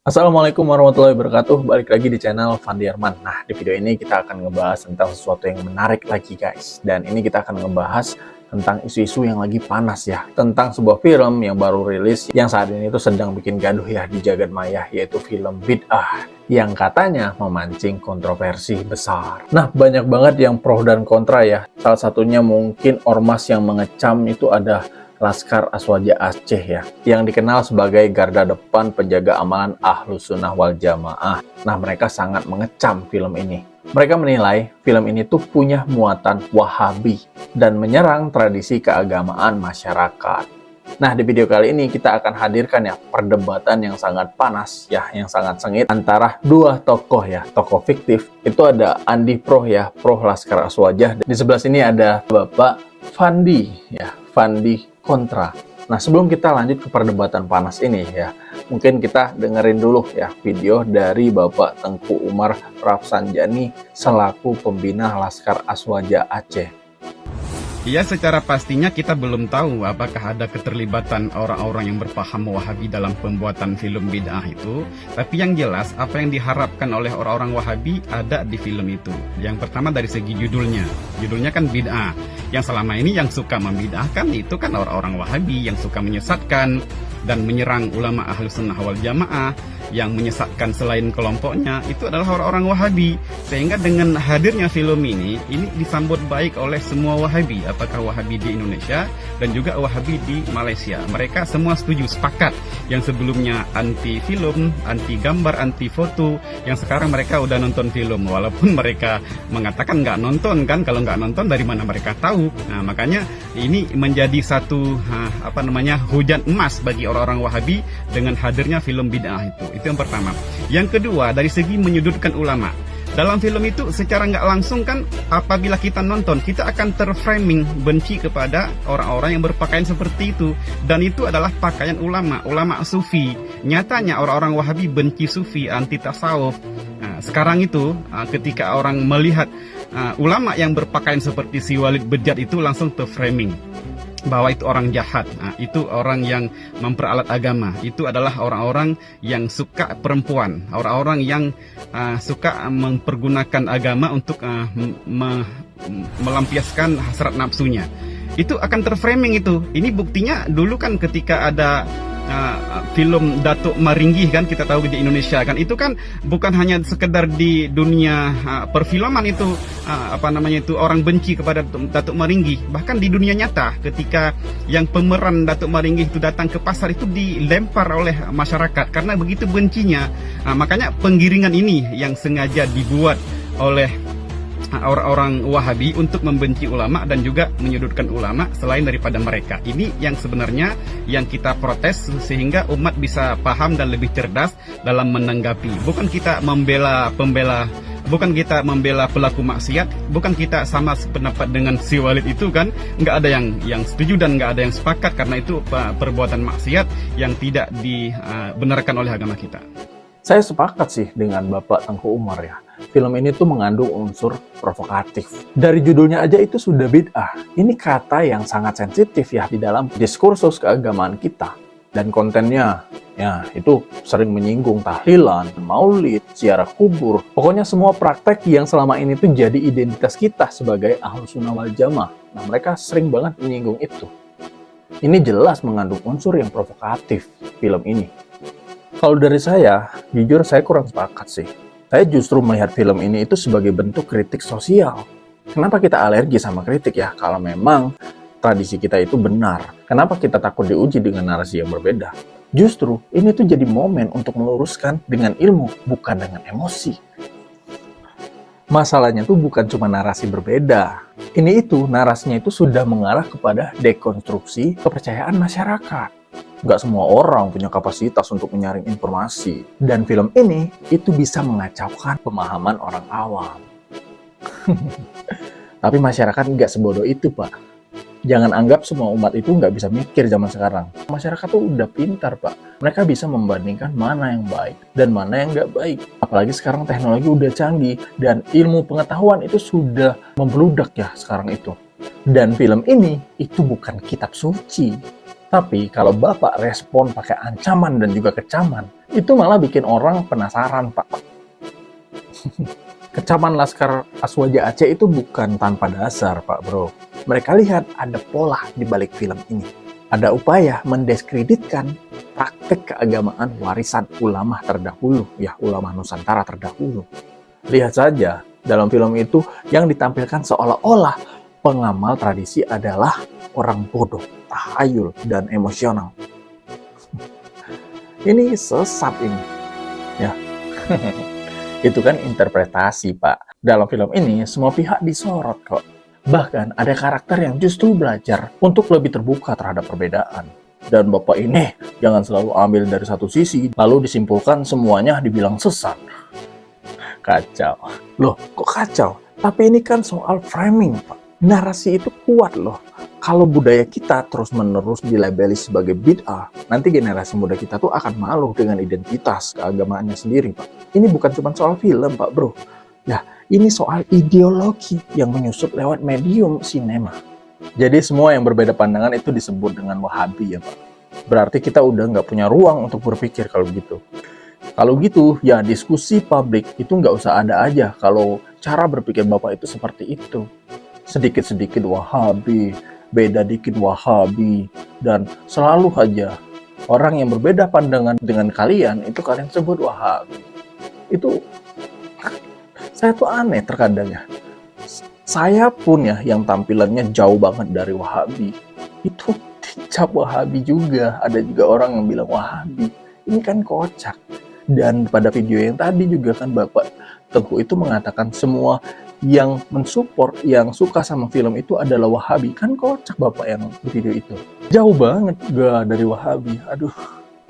Assalamualaikum warahmatullahi wabarakatuh. Balik lagi di channel Fandi Arman. Nah, di video ini kita akan ngebahas tentang sesuatu yang menarik lagi, guys. Dan ini kita akan ngebahas tentang isu-isu yang lagi panas ya. Tentang sebuah film yang baru rilis yang saat ini tuh sedang bikin gaduh ya di jagat maya, yaitu film Bid'ah yang katanya memancing kontroversi besar. Nah, banyak banget yang pro dan kontra ya. Salah satunya mungkin ormas yang mengecam itu ada Laskar Aswaja Aceh ya, yang dikenal sebagai garda depan penjaga amalan Ahlus Sunnah wal Jamaah. Nah, mereka sangat mengecam film ini. Mereka menilai film ini tuh punya muatan Wahabi dan menyerang tradisi keagamaan masyarakat. Nah, di video kali ini kita akan hadirkan ya perdebatan yang sangat panas ya, yang sangat sengit antara dua tokoh ya, tokoh fiktif. Itu ada Andi Pro ya, Pro Laskar Aswajah. Di sebelah sini ada Bapak Fandi ya, Fandi kontra. Nah, sebelum kita lanjut ke perdebatan panas ini ya, mungkin kita dengerin dulu ya video dari Bapak Tengku Umar Rafsanjani selaku pembina Laskar Aswaja Aceh. Ya, secara pastinya kita belum tahu apakah ada keterlibatan orang-orang yang berpaham Wahabi dalam pembuatan film Bid'ah itu. Tapi yang jelas, apa yang diharapkan oleh orang-orang Wahabi ada di film itu. Yang pertama dari segi judulnya. Judulnya kan Bid'ah. Yang selama ini yang suka membid'ahkan itu kan orang-orang Wahabi yang suka menyesatkan dan menyerang ulama Ahlus Sunnah wal Jamaah. Yang menyesatkan selain kelompoknya itu adalah orang-orang Wahabi. Sehingga dengan hadirnya film ini disambut baik oleh semua Wahabi, apakah Wahabi di Indonesia dan juga Wahabi di Malaysia. Mereka semua setuju, sepakat. Yang sebelumnya anti film, anti gambar, anti foto, yang sekarang mereka udah nonton film, walaupun mereka mengatakan nggak nonton kan. Kalau nggak nonton dari mana mereka tahu? Nah, makanya ini menjadi satu hujan emas bagi orang-orang Wahabi dengan hadirnya film Bid'ah itu yang pertama. Yang kedua, dari segi menyudutkan ulama. Dalam film itu secara nggak langsung kan, apabila kita nonton, kita akan terframing benci kepada orang-orang yang berpakaian seperti itu. Dan itu adalah pakaian ulama sufi. Nyatanya orang-orang Wahabi benci sufi, anti tasawuf. Nah, sekarang itu ketika orang melihat ulama yang berpakaian seperti si Walid Bejat itu langsung terframing bahwa itu orang jahat, itu orang yang memperalat agama, itu adalah orang-orang yang suka perempuan, orang-orang yang suka mempergunakan agama untuk melampiaskan hasrat nafsunya. Itu akan terframing itu. Ini buktinya dulu kan ketika ada film Datuk Maringgi kan, kita tahu di Indonesia kan, itu kan bukan hanya sekedar di dunia perfilman itu orang benci kepada Datuk Maringgi, bahkan di dunia nyata ketika yang pemeran Datuk Maringgi itu datang ke pasar itu dilempar oleh masyarakat karena begitu bencinya. Makanya penggiringan ini yang sengaja dibuat oleh orang-orang Wahabi untuk membenci ulama dan juga menyudutkan ulama selain daripada mereka. Ini yang sebenarnya yang kita protes sehingga umat bisa paham dan lebih cerdas dalam menanggapi. Bukan kita membela pelaku maksiat, bukan kita sama sependapat dengan si Walid itu kan, nggak ada yang setuju dan nggak ada yang sepakat karena itu perbuatan maksiat yang tidak dibenarkan oleh agama kita. Saya sepakat sih dengan Bapak Tengku Umar ya. Film ini tuh mengandung unsur provokatif. Dari judulnya aja itu sudah bid'ah. Ini kata yang sangat sensitif ya di dalam diskursus keagamaan kita. Dan kontennya ya itu sering menyinggung tahlilan, maulid, ziarah kubur. Pokoknya semua praktek yang selama ini tuh jadi identitas kita sebagai Ahlus Sunnah wal Jamaah. Nah, mereka sering banget menyinggung itu. Ini jelas mengandung unsur yang provokatif film ini. Kalau dari saya, jujur saya kurang sepakat sih. Saya justru melihat film ini itu sebagai bentuk kritik sosial. Kenapa kita alergi sama kritik ya? Kalau memang tradisi kita itu benar, kenapa kita takut diuji dengan narasi yang berbeda? Justru ini tuh jadi momen untuk meluruskan dengan ilmu, bukan dengan emosi. Masalahnya tuh bukan cuma narasi berbeda. Narasinya itu sudah mengarah kepada dekonstruksi kepercayaan masyarakat. Nggak semua orang punya kapasitas untuk menyaring informasi. Dan film ini itu bisa mengacaukan pemahaman orang awam. Tapi masyarakat nggak sebodoh itu, Pak. Jangan anggap semua umat itu nggak bisa mikir zaman sekarang. Masyarakat tuh udah pintar, Pak. Mereka bisa membandingkan mana yang baik dan mana yang nggak baik. Apalagi sekarang teknologi udah canggih dan ilmu pengetahuan itu sudah membludak ya sekarang itu. Dan film ini itu bukan kitab suci. Tapi kalau Bapak respon pakai ancaman dan juga kecaman, Itu malah bikin orang penasaran, Pak. Kecaman Laskar Aswaja Aceh itu bukan tanpa dasar, Pak Bro. Mereka lihat ada pola di balik film ini. Ada upaya mendiskreditkan praktek keagamaan warisan ulama terdahulu, ya ulama Nusantara terdahulu. Lihat saja, dalam film itu yang ditampilkan seolah-olah pengamal tradisi adalah orang bodoh, tahayul, dan emosional. Ini sesat ini, ya. Itu kan interpretasi, Pak. Dalam film ini, semua pihak disorot kok. Bahkan ada karakter yang justru belajar untuk lebih terbuka terhadap perbedaan. Dan Bapak ini jangan selalu ambil dari satu sisi, lalu disimpulkan semuanya dibilang sesat. Kacau. Loh, kok kacau? Tapi ini kan soal framing, Pak. Narasi itu kuat loh. Kalau budaya kita terus-menerus dilabeli sebagai bid'ah, nanti generasi muda kita tuh akan malu dengan identitas keagamaannya sendiri, Pak. Ini bukan cuma soal film, Pak Bro. Ya, ini soal ideologi yang menyusup lewat medium sinema. Jadi semua yang berbeda pandangan itu disebut dengan Wahabi ya, Pak. Berarti kita udah nggak punya ruang untuk berpikir kalau gitu. Kalau gitu, ya diskusi publik itu nggak usah ada aja kalau cara berpikir Bapak itu seperti itu. Sedikit-sedikit Wahabi, beda dikit Wahabi, dan selalu aja orang yang berbeda pandangan dengan kalian itu kalian sebut Wahabi. Itu saya tuh aneh terkadang ya. Saya pun ya yang tampilannya jauh banget dari Wahabi, itu dicap Wahabi juga. Ada juga orang yang bilang Wahabi. Ini kan kocak. Dan pada video yang tadi juga kan Bapak Teguh itu mengatakan semua yang mensupport, yang suka sama film itu adalah Wahabi. Kan kocak Bapak yang di video itu. Jauh banget gak dari Wahabi. Aduh.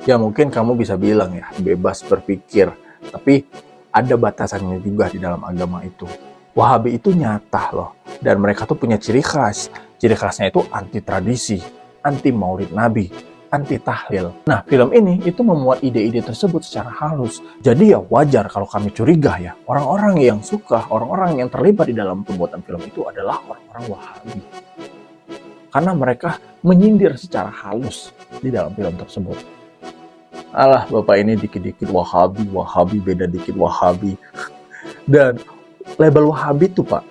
Ya mungkin kamu bisa bilang ya, bebas berpikir. Tapi ada batasannya juga di dalam agama itu. Wahabi itu nyata loh. Dan mereka tuh punya ciri khas. Ciri khasnya itu anti tradisi, anti maulid nabi, anti tahlil. Nah, film ini itu memuat ide-ide tersebut secara halus. Jadi ya wajar kalau kami curiga ya, orang-orang yang suka, orang-orang yang terlibat di dalam pembuatan film itu adalah orang-orang Wahabi. Karena mereka menyindir secara halus di dalam film tersebut. Alah, Bapak ini dikit-dikit Wahabi, Wahabi beda dikit Wahabi. Dan label Wahabi tuh Pak,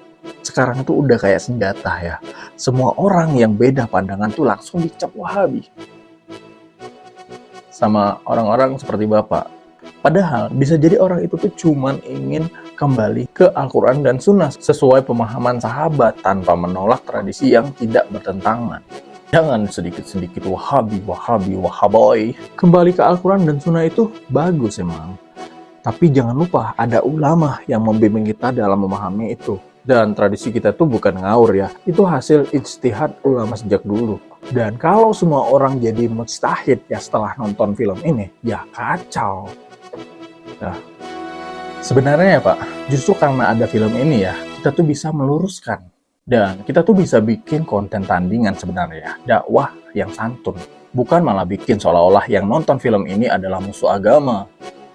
sekarang itu udah kayak senjata ya. Semua orang yang beda pandangan tuh langsung dicap Wahabi. Sama orang-orang seperti Bapak. Padahal bisa jadi orang itu tuh cuman ingin kembali ke Al-Quran dan Sunnah sesuai pemahaman sahabat tanpa menolak tradisi yang tidak bertentangan. Jangan sedikit-sedikit Wahabi, Wahabi, Wahaboy. Kembali ke Al-Quran dan Sunnah itu bagus emang. Tapi jangan lupa ada ulama yang membimbing kita dalam memahami itu. Dan tradisi kita tuh bukan ngaur ya. Itu hasil ijtihad ulama sejak dulu. Dan kalau semua orang jadi mujtahid ya setelah nonton film ini, ya kacau. Nah, sebenarnya ya Pak, justru karena ada film ini ya, kita tuh bisa meluruskan. Dan kita tuh bisa bikin konten tandingan sebenarnya, dakwah yang santun. Bukan malah bikin seolah-olah yang nonton film ini adalah musuh agama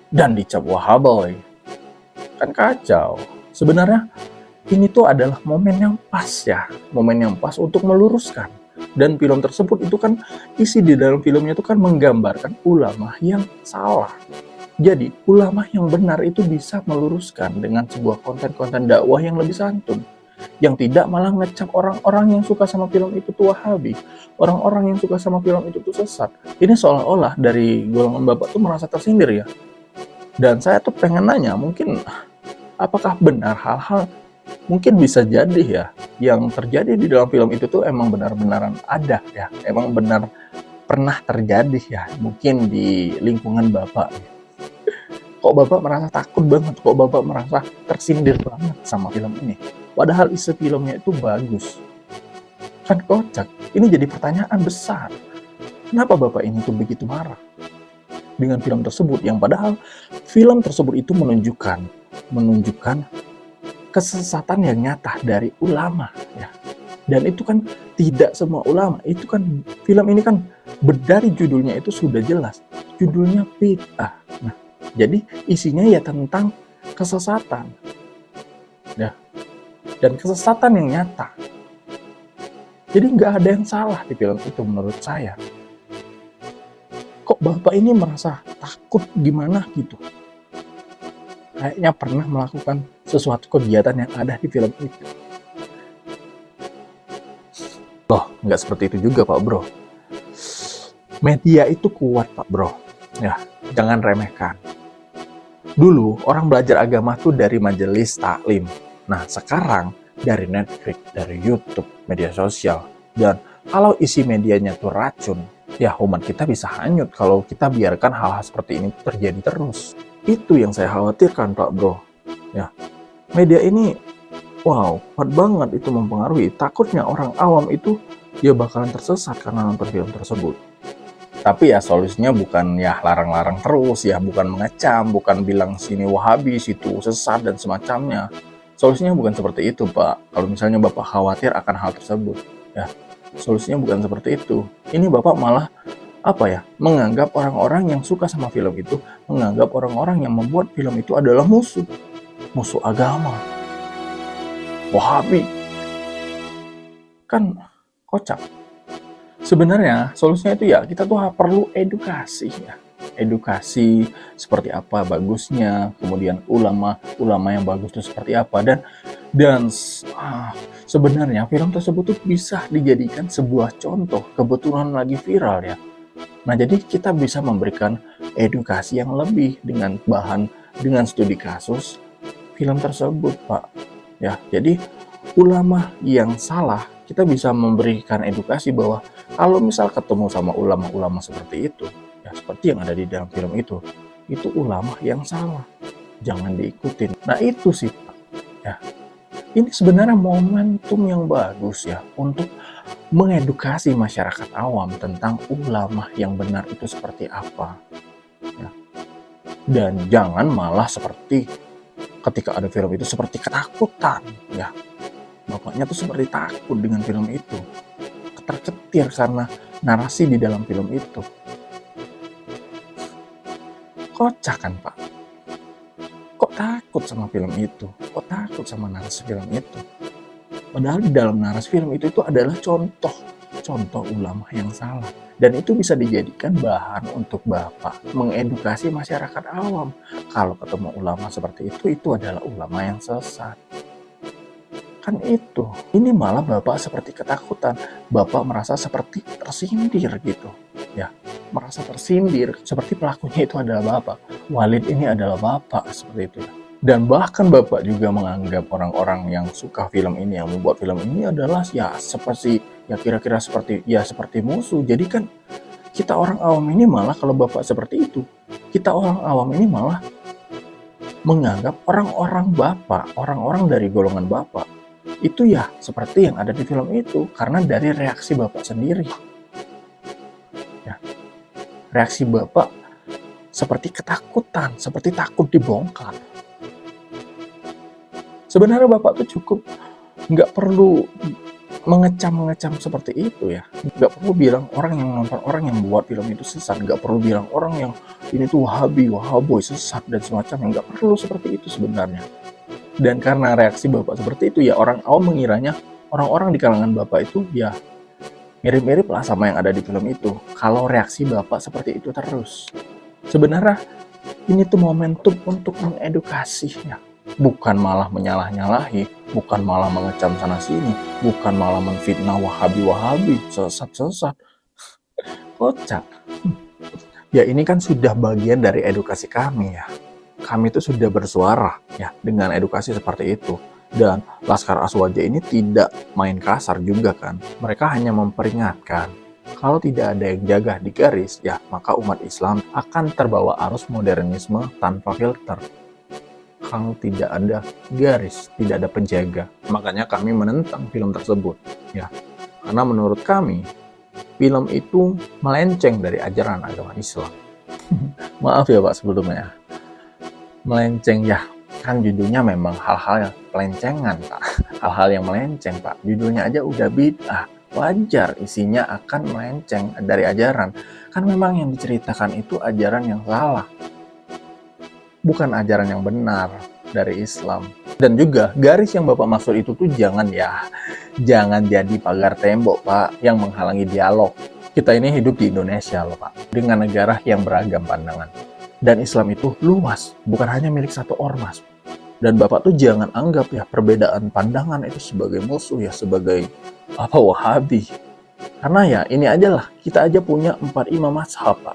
dan dicap Wahaboy. Kan kacau. Sebenarnya ini tuh adalah momen yang pas ya, momen yang pas untuk meluruskan. Dan film tersebut itu kan isi di dalam filmnya itu kan menggambarkan ulama yang salah. Jadi ulama yang benar itu bisa meluruskan dengan sebuah konten-konten dakwah yang lebih santun. Yang tidak malah ngecap orang-orang yang suka sama film itu tuh Wahabi. Orang-orang yang suka sama film itu tuh sesat. Ini seolah-olah dari golongan Bapak tuh merasa tersindir ya. Dan saya tuh pengen nanya, mungkin apakah benar hal-hal mungkin bisa jadi ya yang terjadi di dalam film itu tuh emang benar-benaran ada ya, emang benar pernah terjadi ya, mungkin di lingkungan Bapak. Kok Bapak merasa takut banget, kok Bapak merasa tersindir banget sama film ini, padahal isi filmnya itu bagus. Kan kocak. Ini jadi pertanyaan besar, kenapa Bapak ini tuh begitu marah dengan film tersebut, yang padahal film tersebut itu menunjukkan kesesatan yang nyata dari ulama ya. Dan itu kan tidak semua ulama, itu kan film ini kan dari judulnya itu sudah jelas, judulnya bid'ah. Nah, jadi isinya ya tentang kesesatan ya, dan kesesatan yang nyata. Jadi nggak ada yang salah di film itu menurut saya. Kok Bapak ini merasa takut gimana gitu. Kayaknya pernah melakukan sesuatu kegiatan yang ada di film itu. Loh, nggak seperti itu juga Pak Bro. Media itu kuat Pak Bro. Ya, jangan remehkan. Dulu orang belajar agama tuh dari majelis taklim. Nah, sekarang dari Netflix, dari YouTube, media sosial. Dan kalau isi medianya tuh racun, ya umat kita bisa hanyut kalau kita biarkan hal-hal seperti ini terjadi terus. Itu yang saya khawatirkan Pak Bro. Ya, media ini wow, kuat banget itu mempengaruhi. Takutnya orang awam itu ya bakalan tersesat karena nonton film tersebut. Tapi ya solusinya bukan ya larang-larang terus ya, bukan mengecam, bukan bilang sini Wahabi, situ sesat dan semacamnya. Solusinya bukan seperti itu Pak. Kalau misalnya Bapak khawatir akan hal tersebut, ya solusinya bukan seperti itu. Ini Bapak malah menganggap orang-orang yang suka sama film itu, menganggap orang-orang yang membuat film itu adalah musuh agama, Wahabi. Kan kocak. Sebenarnya solusinya itu ya kita tuh perlu edukasi ya. Edukasi seperti apa bagusnya, kemudian ulama yang bagus itu seperti apa, dan sebenarnya film tersebut tuh bisa dijadikan sebuah contoh, kebetulan lagi viral ya. Nah, jadi kita bisa memberikan edukasi yang lebih dengan studi kasus film tersebut, Pak. Ya, jadi ulama yang salah, kita bisa memberikan edukasi bahwa kalau misal ketemu sama ulama-ulama seperti itu, ya seperti yang ada di dalam film itu ulama yang salah. Jangan diikutin. Nah, itu sih, Pak. Ya. Ini sebenarnya momentum yang bagus ya untuk mengedukasi masyarakat awam tentang ulama yang benar itu seperti apa. Ya. Dan jangan malah seperti ketika ada film itu seperti ketakutan. Ya. Bapaknya tuh seperti takut dengan film itu. Ketar-ketir karena narasi di dalam film itu. Kocak kan Pak? Kok takut sama film itu? Kok takut sama narasi film itu? Padahal di dalam narasi film itu adalah contoh ulama yang salah. Dan itu bisa dijadikan bahan untuk Bapak mengedukasi masyarakat awam. Kalau ketemu ulama seperti itu adalah ulama yang sesat. Kan itu. Ini malah Bapak seperti ketakutan. Bapak merasa seperti tersindir gitu. Ya, merasa tersindir. Seperti pelakunya itu adalah Bapak. Walid ini adalah Bapak, seperti itu ya. Dan bahkan Bapak juga menganggap orang-orang yang suka film ini, yang membuat film ini adalah ya seperti ya kira-kira seperti musuh. Jadi kan kita orang awam ini malah kalau Bapak seperti itu, kita orang awam ini malah menganggap orang-orang Bapak, orang-orang dari golongan Bapak itu ya seperti yang ada di film itu karena dari reaksi Bapak sendiri. Ya. Reaksi Bapak seperti ketakutan, seperti takut dibongkar. Sebenarnya Bapak tuh cukup nggak perlu mengecam seperti itu ya. Nggak perlu bilang orang yang nonton, orang yang buat film itu sesat. Nggak perlu bilang orang yang ini tuh wahaboy, sesat dan semacamnya. Nggak perlu seperti itu sebenarnya. Dan karena reaksi Bapak seperti itu ya orang awam mengiranya orang-orang di kalangan Bapak itu ya mirip-mirip lah sama yang ada di film itu. Kalau reaksi Bapak seperti itu terus. Sebenarnya ini tuh momentum untuk mengedukasi ya. Bukan malah menyalah-nyalahi, bukan malah mengecam sana-sini, bukan malah menfitnah Wahabi, sesat-sesat. Kocak. Ya ini kan sudah bagian dari edukasi kami ya. Kami itu sudah bersuara ya dengan edukasi seperti itu. Dan Laskar Aswaja ini tidak main kasar juga kan. Mereka hanya memperingatkan. Kalau tidak ada yang jaga di garis, ya maka umat Islam akan terbawa arus modernisme tanpa filter. Kalau tidak ada garis, tidak ada penjaga. Makanya kami menentang film tersebut. Ya, karena menurut kami, film itu melenceng dari ajaran agama Islam. Maaf ya Pak sebelumnya. Melenceng ya, kan judulnya memang hal-hal yang pelencengan Pak. Hal-hal yang melenceng Pak. Judulnya aja udah bid'ah. Wajar isinya akan melenceng dari ajaran. Kan memang yang diceritakan itu ajaran yang salah. Bukan ajaran yang benar dari Islam. Dan juga garis yang Bapak maksud itu tuh jangan jadi pagar tembok Pak yang menghalangi dialog. Kita ini hidup di Indonesia loh Pak, dengan negara yang beragam pandangan. Dan Islam itu luas, bukan hanya milik satu ormas. Dan Bapak tuh jangan anggap ya perbedaan pandangan itu sebagai musuh ya, sebagai Wahabi. Karena ya ini aja lah, kita aja punya 4 imam mazhab Pak.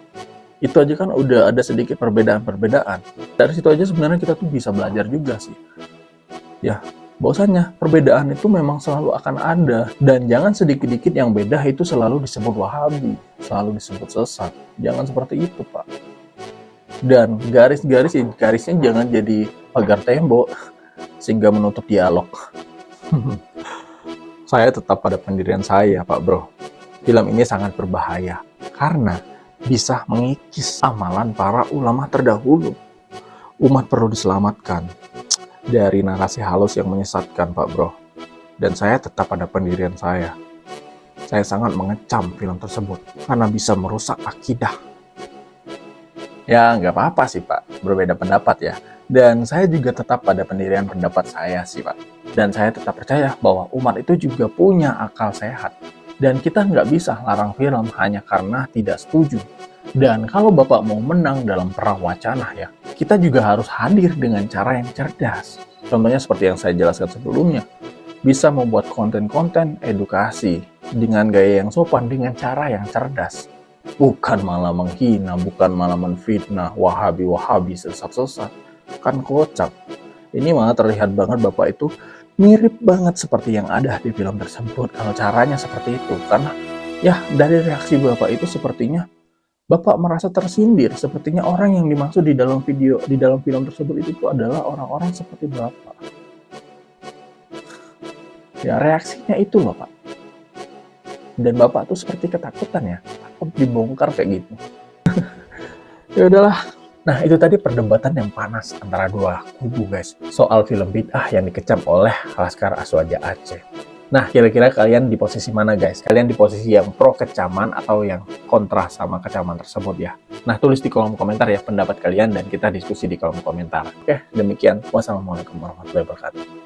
Itu aja kan udah ada sedikit perbedaan-perbedaan. Dari situ aja sebenarnya kita tuh bisa belajar juga sih. Ya, bahwasanya perbedaan itu memang selalu akan ada. Dan jangan sedikit-dikit yang beda itu selalu disebut Wahabi, selalu disebut sesat. Jangan seperti itu Pak. Dan garisnya jangan jadi pagar tembok sehingga menutup dialog. Saya tetap pada pendirian saya Pak Bro. Film ini sangat berbahaya karena bisa mengikis amalan para ulama terdahulu. Umat perlu diselamatkan dari narasi halus yang menyesatkan Pak Bro. Dan saya tetap pada pendirian saya. Saya sangat mengecam film tersebut karena bisa merusak akidah. Ya nggak apa-apa sih Pak, berbeda pendapat ya. Dan saya juga tetap pada pendirian pendapat saya sih Pak. Dan saya tetap percaya bahwa umat itu juga punya akal sehat. Dan kita nggak bisa larang film hanya karena tidak setuju. Dan kalau Bapak mau menang dalam perang wacana ya, kita juga harus hadir dengan cara yang cerdas. Contohnya seperti yang saya jelaskan sebelumnya, bisa membuat konten-konten edukasi dengan gaya yang sopan, dengan cara yang cerdas. Bukan malah menghina, bukan malah menfitnah, Wahabi sesat-sesat. Kan kocak. Ini malah terlihat banget Bapak itu mirip banget seperti yang ada di film tersebut. Kalau caranya seperti itu, karena ya dari reaksi Bapak itu sepertinya Bapak merasa tersindir. Sepertinya orang yang dimaksud di dalam film tersebut itu adalah orang-orang seperti Bapak. Ya reaksinya itu loh Pak. Dan Bapak tuh seperti ketakutan ya, takut dibongkar kayak gitu. Ya udahlah. Nah, itu tadi perdebatan yang panas antara dua kubu guys, soal film bid'ah yang dikecam oleh Laskar Aswaja Aceh. Nah, kira-kira kalian di posisi mana guys? Kalian di posisi yang pro kecaman atau yang kontra sama kecaman tersebut ya? Nah, tulis di kolom komentar ya pendapat kalian dan kita diskusi di kolom komentar. Oke, demikian. Wassalamualaikum warahmatullahi wabarakatuh.